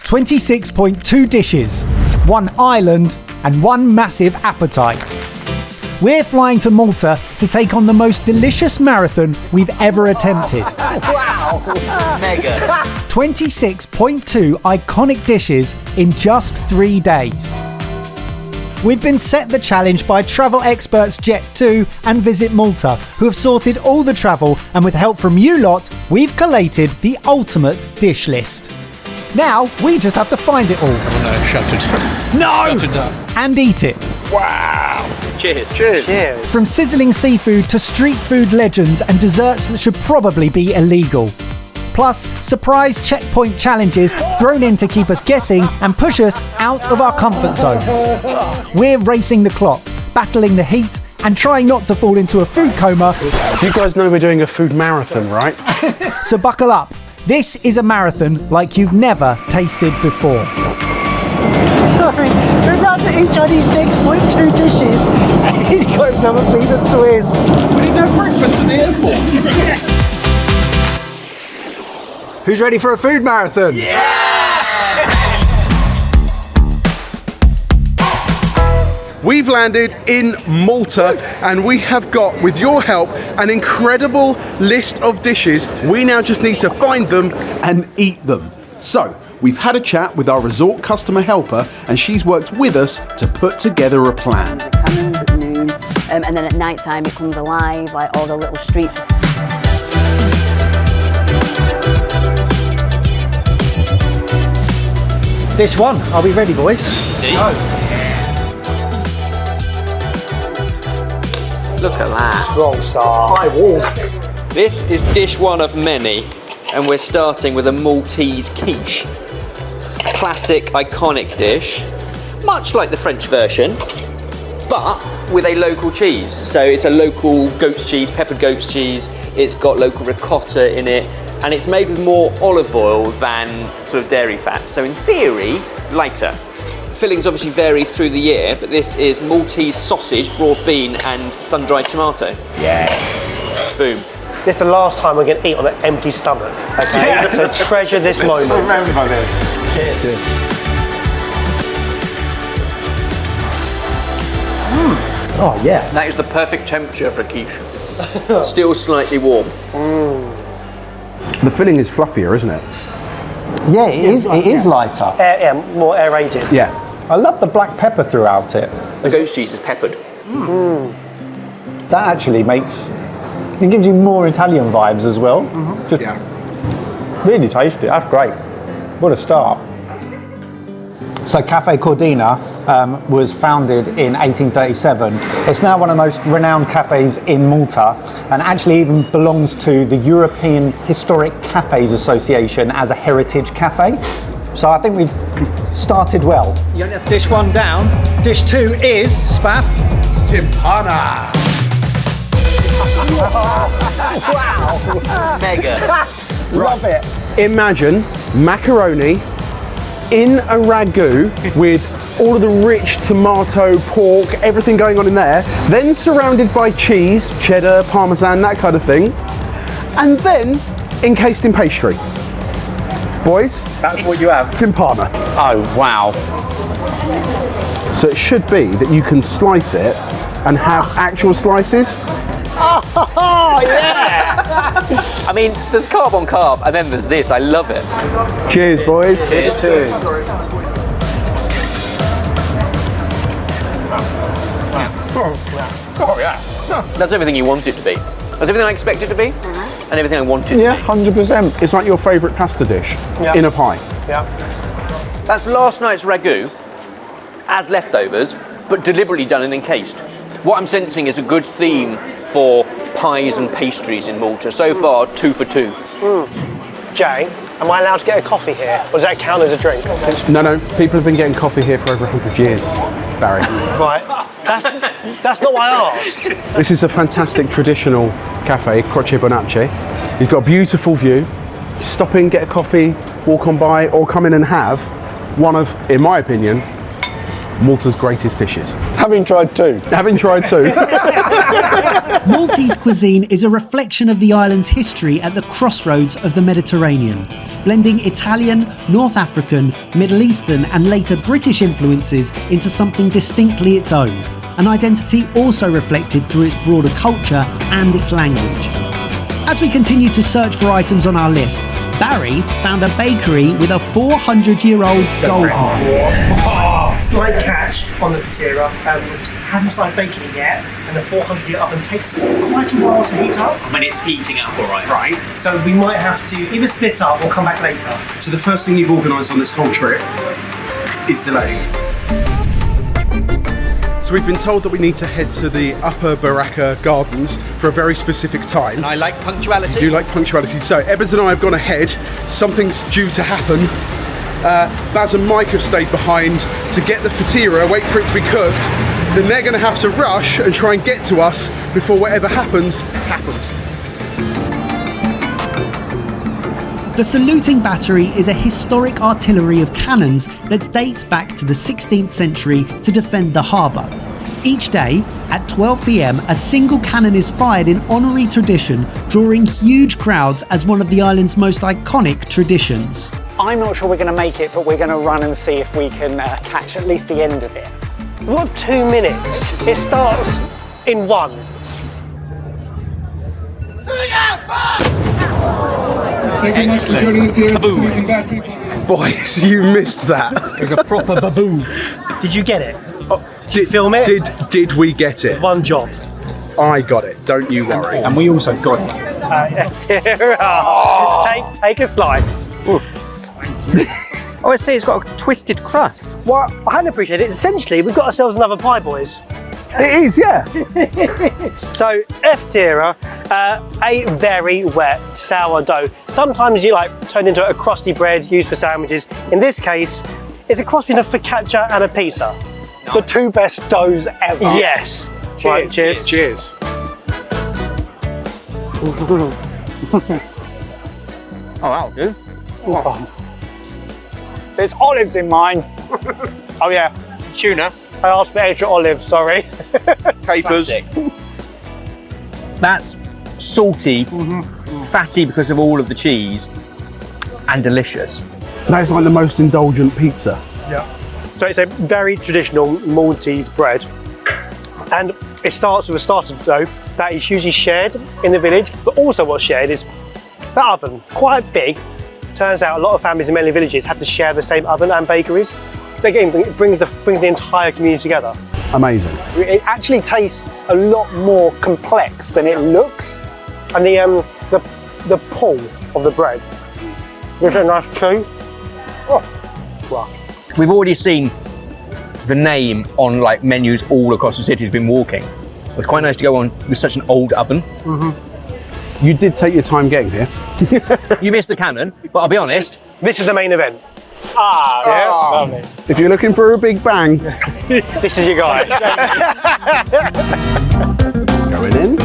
26.2 dishes, 1 island and 1 massive appetite. We're flying to Malta to take on the most delicious marathon we've ever attempted. Wow! Mega! 26.2 iconic dishes in just 3 days. We've been set the challenge by travel experts Jet2 and Visit Malta, who have sorted all the travel, and with help from you lot, we've collated the ultimate dish list. Now, we just have to find it all. Oh no, shut it. No! Shut it down. And eat it. Wow! Cheers. Cheers. Cheers. From sizzling seafood to street food legends and desserts that should probably be illegal. Plus, surprise checkpoint challenges thrown in to keep us guessing and push us out of our comfort zones. We're racing the clock, battling the heat, and trying not to fall into a food coma. You guys know we're doing a food marathon, right? So buckle up. This is a marathon like you've never tasted before. Sorry, we're about to eat 26.2 dishes. He's got himself a piece of Twiz. We didn't have breakfast at the airport. Who's ready for a food marathon? We've landed in Malta and we have got, with your help, an incredible list of dishes. We now just need to find them and eat them. So, we've had a chat with our resort customer helper and she's worked with us to put together a plan. It comes at noon, and then at night time it comes alive, like all the little streets. Dish 1, are we ready, boys? Look at that. Strong start. High walls. This is dish 1 of many, and we're starting with a Maltese quiche. Classic, iconic dish, much like the French version, but with a local cheese. So it's a local goat's cheese, peppered goat's cheese. It's got local ricotta in it, and it's made with more olive oil than sort of dairy fat. So in theory, lighter. Fillings obviously vary through the year, but this is Maltese sausage, broad bean, and sun-dried tomato. Yes. Boom. This is the last time we're going to eat on an empty stomach, okay? Yeah. So treasure this moment. Remember this. Cheers. Oh, yeah. That is the perfect temperature for a quiche. Still slightly warm. The filling is fluffier, isn't it? Yeah, it is lighter. More aerated. Yeah. I love the black pepper throughout it. The goat's cheese is peppered. That actually it gives you more Italian vibes as well. Just really tasty, that's great. What a start. So Caffe Cordina was founded in 1837. It's now one of the most renowned cafes in Malta and actually even belongs to the European Historic Cafes Association as a heritage cafe. So I think we've started well. You only have dish 1 down. Dish 2 is, Spaff? Timpana. Wow. Mega. Love it. Imagine macaroni in a ragu with all of the rich tomato, pork, everything going on in there, then surrounded by cheese, cheddar, parmesan, that kind of thing, and then encased in pastry. Boys, That's what you have. timpana. Oh, wow. So it should be that you can slice it and have actual slices. Oh, yeah! I mean, there's carb on carb, and then there's this. I love it. Cheers, boys. Cheers. Oh yeah. That's everything you want it to be. That's everything I expect it to be, and everything I want it to Yeah, be. 100%. It's like your favourite pasta dish Yeah. in a pie. Yeah. That's last night's ragu as leftovers, but deliberately done and encased. What I'm sensing is a good theme for pies and pastries in Malta. So far, 2 for 2. Jay, am I allowed to get a coffee here? Or does that count as a drink? No, people have been getting coffee here for over 100 years, Barry. Right. That's not what I asked. This is a fantastic traditional cafe, Croce Bonaci. You've got a beautiful view. Stop in, get a coffee, walk on by, or come in and have one of, in my opinion, Malta's greatest dishes. Having tried two. Having tried two. Maltese cuisine is a reflection of the island's history at the crossroads of the Mediterranean, blending Italian, North African, Middle Eastern and later British influences into something distinctly its own, an identity also reflected through its broader culture and its language. As we continued to search for items on our list, Barry found a bakery with a 400-year-old gold mine. Slight catch on the Ftira. Haven't started baking it yet, and the 400-year oven takes quite a while to heat up. I mean, it's heating up all right. Right. So we might have to either split up or come back later. So the first thing you've organised on this whole trip is delaying. So we've been told that we need to head to the Upper Baraka Gardens for a very specific time. And I like punctuality. You do like punctuality. So Ebbers and I have gone ahead. Something's due to happen. Baz and Mike have stayed behind to get the Ftira, wait for it to be cooked. Then they're going to have to rush and try and get to us before whatever happens. The saluting battery is a historic artillery of cannons that dates back to the 16th century to defend the harbour. Each day, at 12 p.m, a single cannon is fired in honorary tradition, drawing huge crowds as one of the island's most iconic traditions. I'm not sure we're going to make it, but we're going to run and see if we can catch at least the end of it. We've got 2 minutes. It starts in 1. Excellent. Boys, you missed that. It was a proper baboon. Did you get it? Did you film it? Did we get it? One job. I got it, don't you worry. And we also got it. Take a slice. Oh, I see, it's got a twisted crust. Well, I hadn't appreciated it. Essentially, we've got ourselves another pie, boys. It is, yeah. So, Ftira, a very wet sourdough. Sometimes you turn into a crusty bread used for sandwiches. In this case, it's a cross between a focaccia and a pizza. The 2 best doughs ever. Yes. Cheers. Right, cheers. Cheers. Oh, that'll do. There's olives in mine. Oh yeah, tuna. I asked for extra olives, sorry. Capers. That's salty, fatty because of all of the cheese, and delicious. That's like the most indulgent pizza. Yeah. So it's a very traditional Maltese bread, and it starts with a starter dough that is usually shared in the village, but also what's shared is the oven, quite big. Turns out a lot of families in many villages have to share the same oven and bakeries. So again, it brings the entire community together. Amazing. It actually tastes a lot more complex than it looks. And the pull of the bread gives it a nice chew. We've already seen the name on menus all across the city as we've been walking. It's quite nice to go on with such an old oven. You did take your time getting here. You missed the cannon, but I'll be honest, This is the main event. Lovely. If you're looking for a big bang, This is your guy. going in.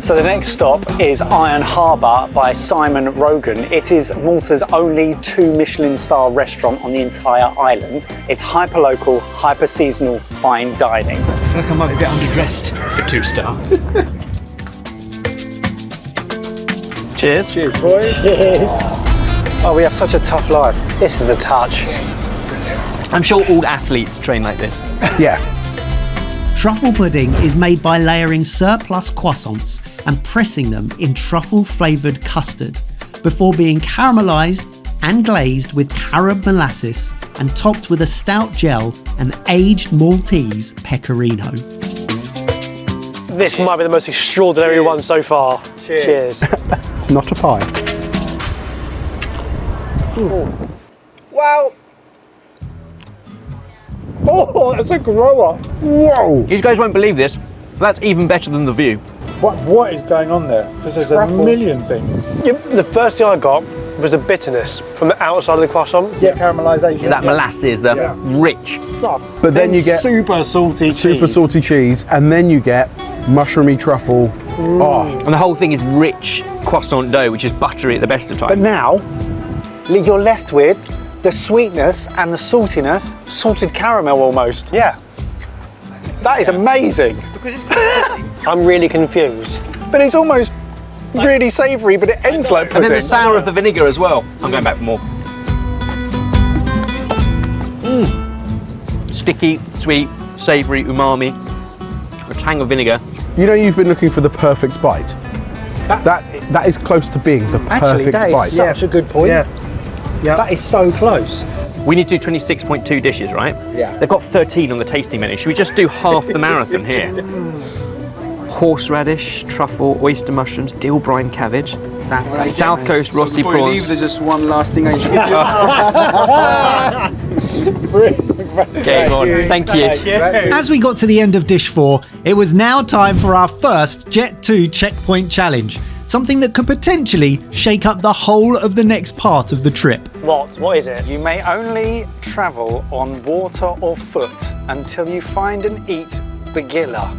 So the next stop is Iron Harbour by Simon Rogan. It is Malta's only 2 Michelin star restaurant on the entire island. It's hyper-local, hyper-seasonal fine dining. I feel like I might be a bit underdressed for 2-star. cheers. Cheers, boys. Yes. Oh, we have such a tough life. This is a touch. I'm sure all athletes train like this. Yeah. Truffle pudding is made by layering surplus croissants and pressing them in truffle-flavoured custard before being caramelised and glazed with carob molasses and topped with a stout gel and aged Maltese pecorino. This might be the most extraordinary one so far. Cheers. It's not a pie. Wow. Oh, that's a grower. Whoa! You guys won't believe this, but that's even better than the view. What is going on there? Because there's a million things. Yeah, the first thing I got was the bitterness from the outside of the croissant. Yeah, caramelisation. That molasses, the rich. But then you get super salty cheese, and then you get mushroomy truffle. Oh, And the whole thing is rich croissant dough, which is buttery at the best of But times. now, you're left with the sweetness and the saltiness, salted caramel almost. Yeah. That is amazing. I'm really confused. But it's almost really savoury, but it ends like pudding. And then the sour of the vinegar as well. I'm going back for more. Sticky, sweet, savoury, umami, a tang of vinegar. You know, you've been looking for the perfect bite. That is close to being the Actually, perfect that is bite. such a good point. Yeah. That is so close. We need to do 26.2 dishes, right? Yeah. They've got 13 on the tasting menu. Should we just do half the marathon here? Horseradish, truffle, oyster mushrooms, dill brine cabbage, South Coast Rossi Before you leave, prawns. there's just one last thing I should give you. Okay, go on. Thank you. As we got to the end of dish 4, it was now time for our first Jet 2 checkpoint challenge. Something that could potentially shake up the whole of the next part of the trip. What? What is it? You may only travel on water or foot until you find and eat Bigilla.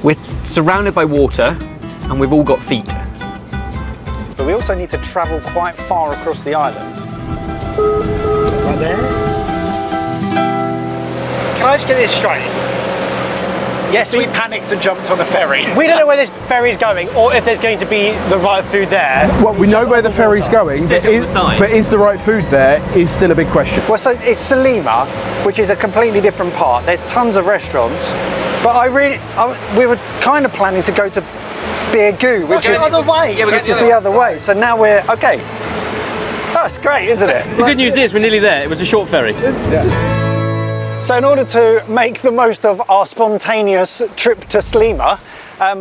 We're surrounded by water and we've all got feet. But we also need to travel quite far across the island. Right there. Can I just get this straight? Yes, we panicked and jumped on a ferry. We don't know where this ferry's going or if there's going to be the right food there. Well, we know where the ferry's going, says it on the sign. but is the right food there is still a big question. Well, so it's Salima, which is a completely different part. There's tons of restaurants, but we were kind of planning to go to Birgu, which is the other way. Yeah, which is the other way. So now we're okay. That's great, isn't it? The good news is we're nearly there. It was a short ferry. So in order to make the most of our spontaneous trip to Salima,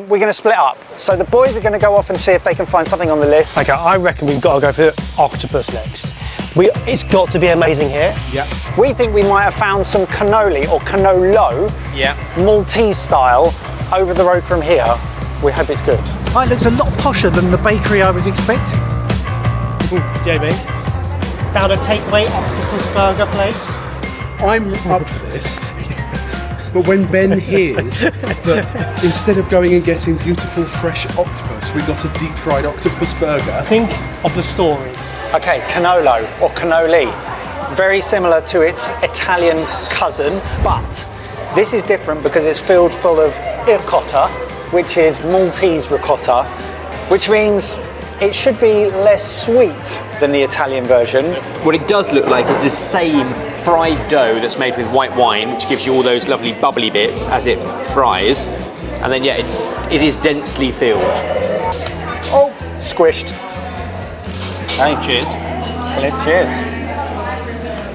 we're going to split up. So the boys are going to go off and see if they can find something on the list. Okay, I reckon we've got to go for Octopus next. It's got to be amazing here. Yeah. We think we might have found some cannoli or cannolo, Yeah. Maltese style, over the road from here. We hope it's good. It looks a lot posher than the bakery I was expecting. JB, found a takeaway Octopus burger place. I'm up for this. But when Ben hears that instead of going and getting beautiful fresh octopus, we got a deep fried octopus burger. Think of the story. Okay, cannolo or cannoli. Very similar to its Italian cousin, but this is different because it's filled full of ricotta, which is Maltese ricotta, which means it should be less sweet than the Italian version. What it does look like is the same fried dough that's made with white wine, which gives you all those lovely bubbly bits as it fries. And then, yeah, it is densely filled. Oh, squished. Hey, Cheers. cheers.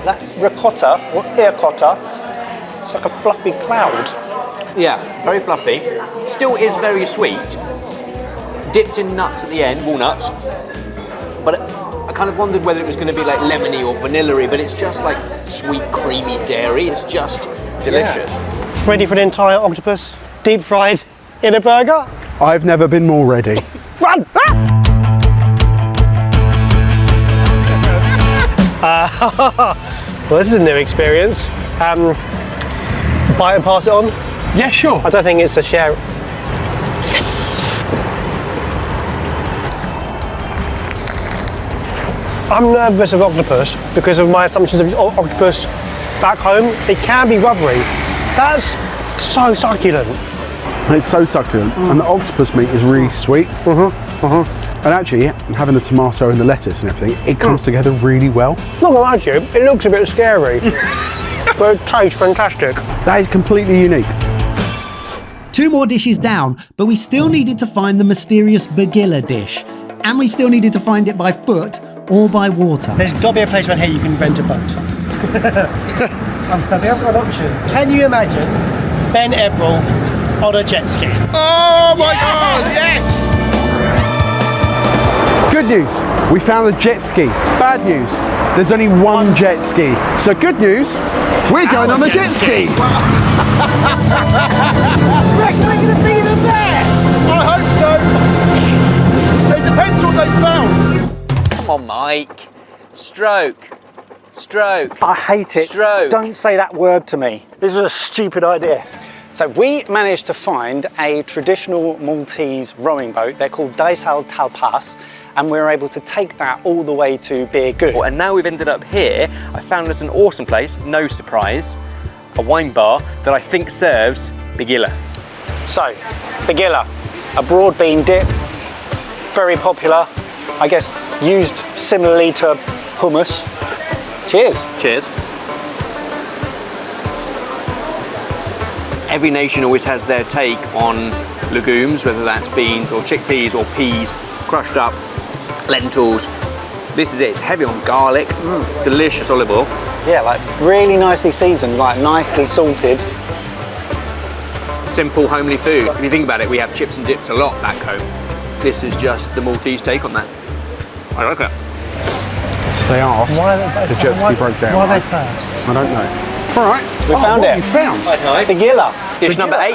That ricotta, or ricotta, it's like a fluffy cloud. Yeah, very fluffy. Still is very sweet. Dipped in nuts at the end, walnuts. But I kind of wondered whether it was going to be like lemony or vanilla-y, but it's just like sweet, creamy dairy. It's just delicious. Ready for an entire octopus, deep fried in a burger? I've never been more ready. Run! Well, this is a new experience. Bite and pass it on? Yeah, sure. I don't think it's a share. I'm nervous of octopus because of my assumptions of octopus back home. It can be rubbery. That's so succulent. It's so succulent, and the octopus meat is really sweet. And actually, having the tomato and the lettuce and everything, it comes together really well. Not gonna lie to you, it looks a bit scary, but it tastes fantastic. That is completely unique. 2 more dishes down, but we still needed to find the mysterious Bigilla dish. And we still needed to find it by foot or by water. There's got to be a place around here you can rent a boat. Now, we have got an option. Can you imagine Ben Ebrel on a jet ski? Oh my God, yes! Good news, we found a jet ski. Bad news, there's only one jet ski. So good news, we're going on a jet ski. Reckon we're going to be there? I hope so. It depends what they found. Come on, Mike. Stroke. I hate it. Stroke. Don't say that word to me. This is a stupid idea. So we managed to find a traditional Maltese rowing boat. They're called Daisal Talpas, and we were able to take that all the way to Bigilla. And now we've ended up here. I found us an awesome place, no surprise, a wine bar that I think serves Bigilla. So, Bigilla, a broad bean dip, very popular, I guess used similarly to hummus. Cheers. Cheers. Every nation always has their take on legumes, whether that's beans or chickpeas or peas, crushed up, lentils. This is it, it's heavy on garlic, delicious olive oil. Yeah, like really nicely seasoned, like nicely salted. Simple, homely food. If you think about it, we have chips and dips a lot back home. This is just the Maltese take on that. I like it. So they asked, the jet ski broke down. Why are they first? I don't know. All right. We found what it. You found? Bigilla. Dish number 8.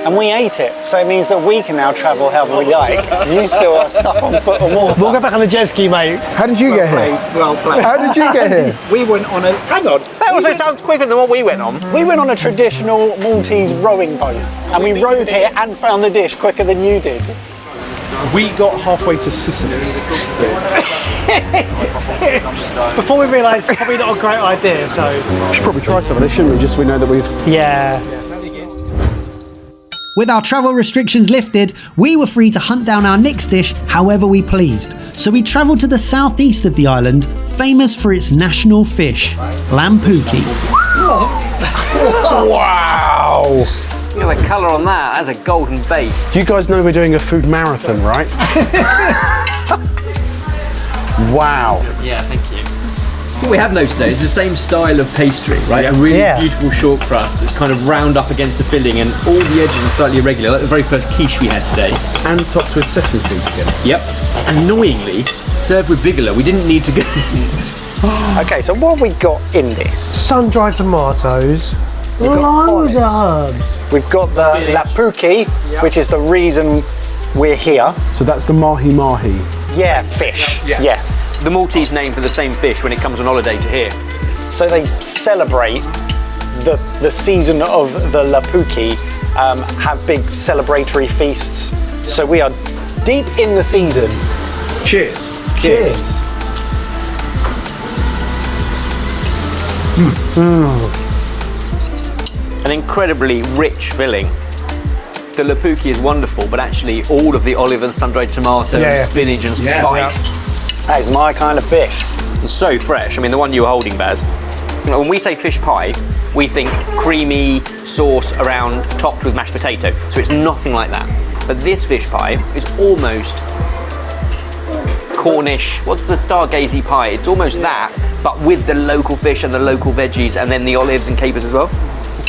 And we ate it, so it means that we can now travel however we like. You still are stuck on foot and water. We'll go back on the jet ski, mate. How did you get here? Well played. How did you get here? We went on a... Hang on. That also sounds quicker than what we went on. We went on a traditional Maltese rowing boat, and we rowed here and found the dish quicker than you did. We got halfway to Sicily. Before we realised, probably not a great idea, so... We should probably try some of this, shouldn't we? Just so we know that we've... Yeah. With our travel restrictions lifted, we were free to hunt down our next dish however we pleased. So we travelled to the southeast of the island, famous for its national fish, Lampuki. Wow! Look at the colour on that, that's a golden bait. You guys know we're doing a food marathon, right? Wow. Yeah, thank you. What we have noticed though is the same style of pastry, right? A really beautiful short crust that's kind of round up against the filling and all the edges are slightly irregular, like the very first quiche we had today. And topped with sesame seeds again. Yep. Annoyingly, served with Bigilla, we didn't need to go... Okay, so what have we got in this? Sun-dried tomatoes. Loads of herbs. We've got the Lampuki, which is the reason we're here. So that's the mahi-mahi. Yeah, fish. Yeah. The Maltese name for the same fish when it comes on holiday to here. So they celebrate the season of the Lampuki, have big celebratory feasts. So we are deep in the season. Cheers. Cheers. An incredibly rich filling. The Lampuki is wonderful, but actually all of the olive and sun-dried tomato, spinach and spice. That is my kind of fish. It's so fresh. I mean, the one you were holding, Baz. You know, when we say fish pie, we think creamy sauce around topped with mashed potato. So it's nothing like that. But this fish pie is almost Cornish. What's the stargazy pie? It's almost that, but with the local fish and the local veggies, and then the olives and capers as well.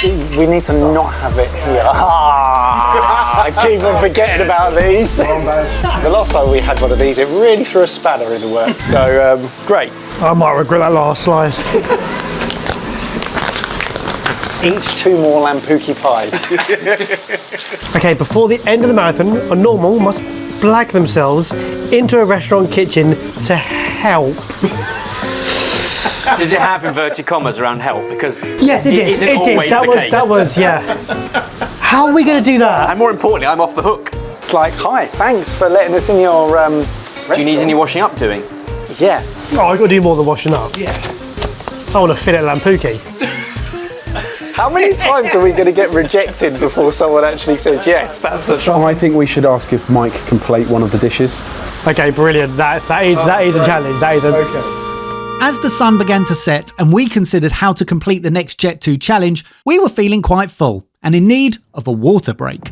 We need to not have it here. I keep on forgetting about these. The last time we had one of these, it really threw a spanner in the works. So, great. I might regret that last slice. Each 2 more Lampuki pies. Okay, before the end of the marathon, a normal must blag themselves into a restaurant kitchen to help. Does it have inverted commas around help? Because yes, it did. Isn't it always did. the case. That was, yeah. How are we going to do that? And more importantly, I'm off the hook. It's like, hi, thanks for letting us in your Do you need any washing up doing? Yeah. Oh, I've got to do more than washing up. Yeah. I want to fit it Lampuki. How many times are we going to get rejected before someone actually says yes? That's the trouble. I think we should ask if Mike can plate one of the dishes. Okay, brilliant. That is a challenge. That is a... Okay. As the sun began to set and we considered how to complete the next Jet 2 challenge, we were feeling quite full and in need of a water break.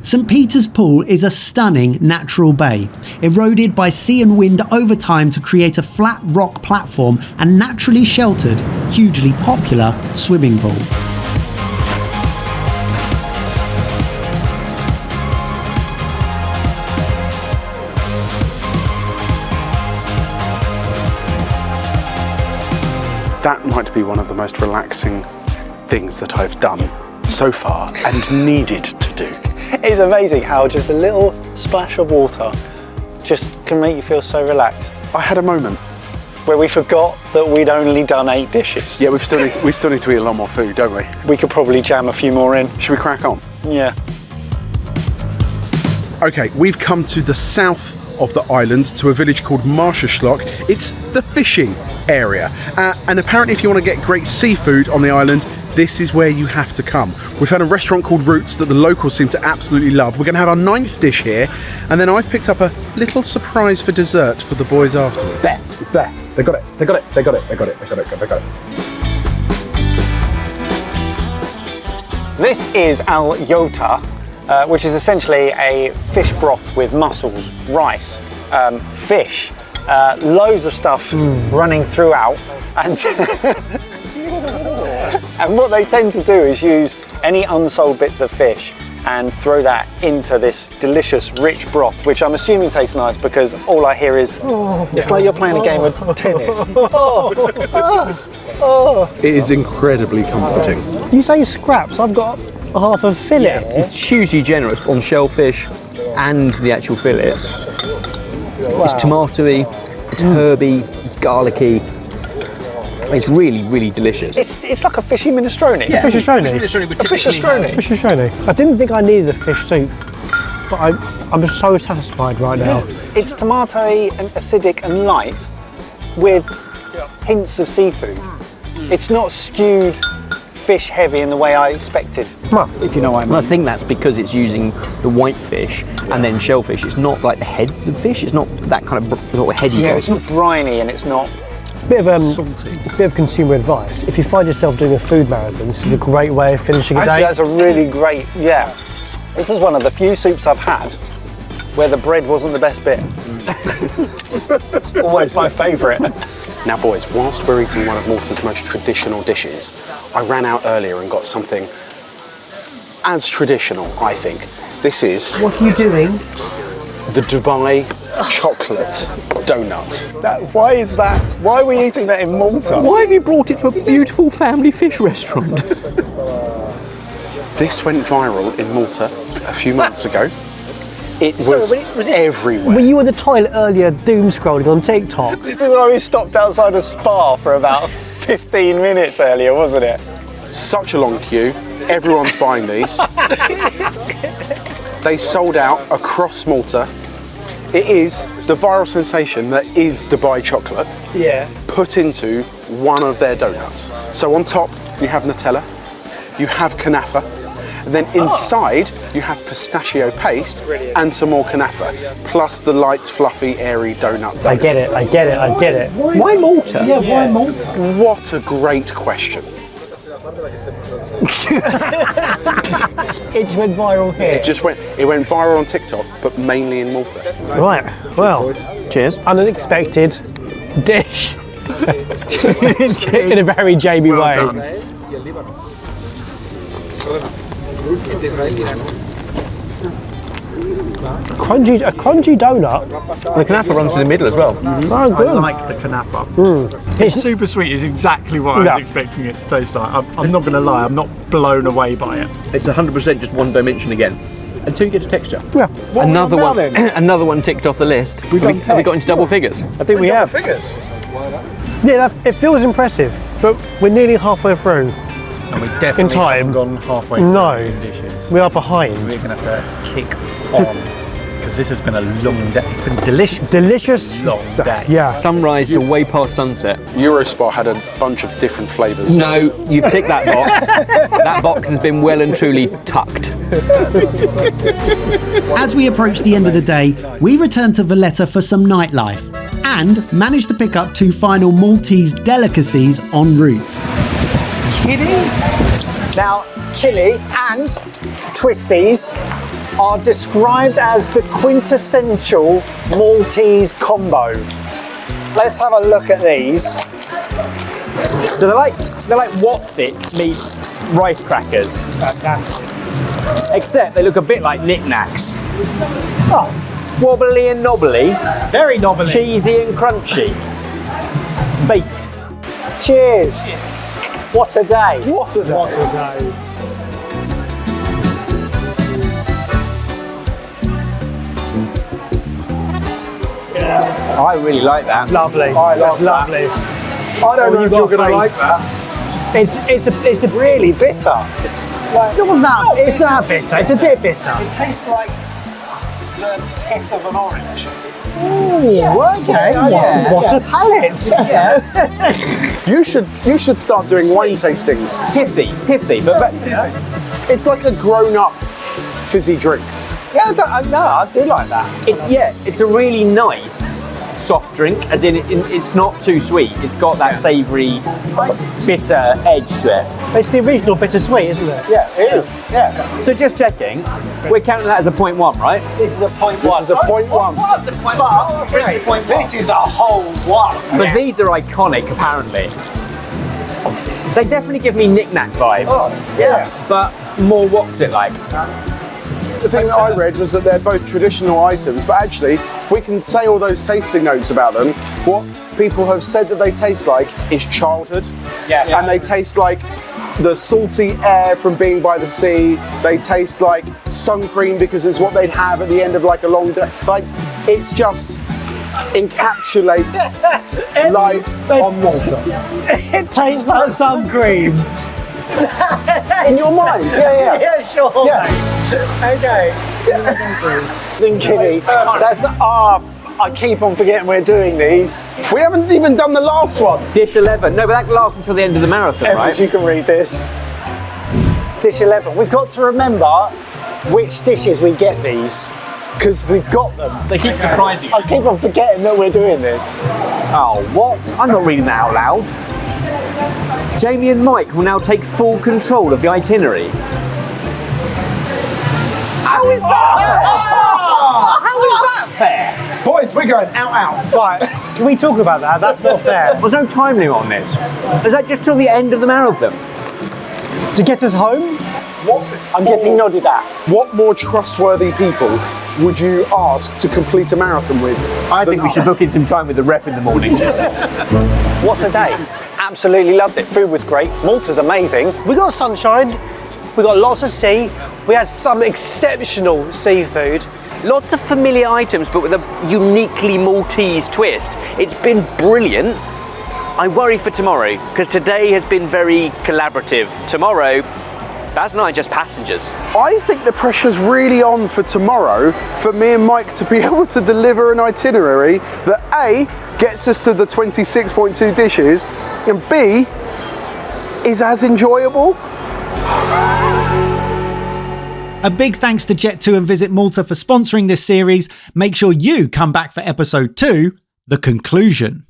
St Peter's Pool is a stunning natural bay, eroded by sea and wind over time to create a flat rock platform and naturally sheltered, hugely popular swimming pool. That might be one of the most relaxing things that I've done so far and needed to do. It's amazing how just a little splash of water just can make you feel so relaxed. I had a moment. where we forgot that we'd only done 8 dishes. Yeah, we still need to eat a lot more food, don't we? We could probably jam a few more in. Should we crack on? Yeah. Okay, we've come to the south of the island to a village called Marshaschlock. It's the fishing area. And apparently if you want to get great seafood on the island, this is where you have to come. We've had a restaurant called Roots that the locals seem to absolutely love. We're going to have our 9th dish here, and then I've picked up a little surprise for dessert for the boys afterwards. There, it's there. They got it. They got it. They got it. They got it. They got it. They got it. This is Aljotta, which is essentially a fish broth with mussels, rice, fish, loads of stuff running throughout, and and what they tend to do is use any unsold bits of fish and throw that into this delicious rich broth, which I'm assuming tastes nice because all I hear is, it's like you're playing a game of tennis. It is incredibly comforting. You say scraps, I've got a half of fillet. It's hugely generous on shellfish and the actual fillets. It's tomatoey, it's herby, it's garlicky. It's really, really delicious. It's like a fishy minestrone. Yeah. Fish minestrone. Fish minestrone. Fish minestrone. I didn't think I needed a fish soup, but I'm so satisfied right now. It's tomatoey and acidic and light with hints of seafood. It's not skewed fish heavy in the way I expected, if you know what I mean. Well, I think that's because it's using the white fish and then shellfish. It's not like the heads of fish. It's not that kind of sort of heady. Yeah, it's not briny and it's not Bit of consumer advice. If you find yourself doing a food marathon, this is a great way of finishing a Actually, day. that's a really great, yeah. This is one of the few soups I've had where the bread wasn't the best bit. It's always my favourite. Now boys, whilst we're eating one of Malta's most traditional dishes, I ran out earlier and got something as traditional, I think. This is... What are you doing? The Dubai chocolate donut. Why is that? Why are we eating that in Malta? Why have you brought it to a beautiful family fish restaurant? This went viral in Malta a few months ago. It was everywhere. Were you on the toilet earlier doom scrolling on TikTok? This is why we stopped outside a spa for about 15 minutes earlier, wasn't it? Such a long queue. Everyone's buying these. They sold out across Malta. It is the viral sensation that is Dubai chocolate put into one of their donuts. So on top you have Nutella, you have Kannaffe, and then inside you have pistachio paste and some more Kannaffe, plus the light, fluffy, airy donut. I get it, I get it, I get it. Why Malta? Yeah, why Malta? What a great question. It just went viral here. It went viral on TikTok, but mainly in Malta. Right, well, cheers. Unexpected dish. In a very Jamie way. A crunchy donut. The Kannaffe runs through the middle as well. Oh, good. I like the Kannaffe. It's super sweet. It's exactly what I was expecting it to taste like. I'm not going to lie. I'm not blown away by it. It's 100% just one dimension again. Until you get to texture. Yeah. Another one. Another one ticked off the list. Have we got into double figures? I think we have. Figures. Yeah, it feels impressive, but we're nearly halfway through. And we definitely In time. haven't gone halfway through No. the dishes. We are behind. We're going to have to kick on. Because this has been a long day. It's been delicious. Delicious. Long day. Yeah. Sunrise to way past sunset. Eurospar had a bunch of different flavours. No, you've ticked that box. That box has been well and truly tucked. As we approach the end of the day, we return to Valletta for some nightlife and manage to pick up 2 final Maltese delicacies en route. Kinnie. Now, chili and Twistees are described as the quintessential Maltese combo. Let's have a look at these. So they're like What's-Its meets rice crackers. Fantastic. Except they look a bit like knickknacks. Oh, wobbly and knobbly. Very knobbly. Cheesy and crunchy. Baked. Cheers. What a day. What a day. What a day. I really like that. Lovely. I love That's lovely. I don't know if you're going to like that. It's the Really bitter. It's like, it's not bitter. It's a bit bitter. it tastes like the pith of an orange. Okay. What a palate. You should start doing wine tastings. Pithy, but It's like a grown-up fizzy drink. yeah, I do like that. It's a really nice soft drink, as in it's not too sweet. It's got that savoury, bitter edge to it. It's the original bittersweet, isn't it? Yeah, it is. Yeah. So just checking, we're counting that as a 0.1, right? This is a 0.1. This is a 0.1. What's the 0.1? This is a whole one. But these are iconic, apparently. They definitely give me knick-knack vibes. Yeah. But more what's it like? The thing that I read was that they're both traditional items, but actually we can say all those tasting notes about them. What people have said that they taste like is childhood. Yeah. And they taste like the salty air from being by the sea. They taste like sun cream because it's what they'd have at the end of like a long day. Like, it's just encapsulates life on Malta. It tastes like sun cream. In your mind, yeah. Yeah, sure. Yeah. Okay. In Kinnie, that's I keep on forgetting we're doing these. We haven't even done the last one. Dish 11. No, but that lasts until the end of the marathon, right? You can read this. Dish 11. We've got to remember which dishes we get these, because we've got them. They keep surprising you. I keep on forgetting that we're doing this. Oh, what? I'm not reading that out loud. Jamie and Mike will now take full control of the itinerary. How is that fair? How is that fair? Boys, we're going out. Right. Can we talk about that? That's not fair. There's no time limit on this. Is that just till the end of the marathon? To get us home? I'm getting nodded at. What more trustworthy people would you ask to complete a marathon with? I think we should book in some time with the rep in the morning. What a day. Absolutely loved it. Food was great. Malta's amazing. We got sunshine. We got lots of sea. We had some exceptional seafood. Lots of familiar items, but with a uniquely Maltese twist. It's been brilliant. I worry for tomorrow, because today has been very collaborative. Tomorrow, Baz and I are just passengers. I think the pressure's really on for tomorrow for me and Mike to be able to deliver an itinerary that A, gets us to the 26.2 dishes, and B, is as enjoyable. A big thanks to Jet2 and Visit Malta for sponsoring this series. Make sure you come back for episode 2, The Conclusion.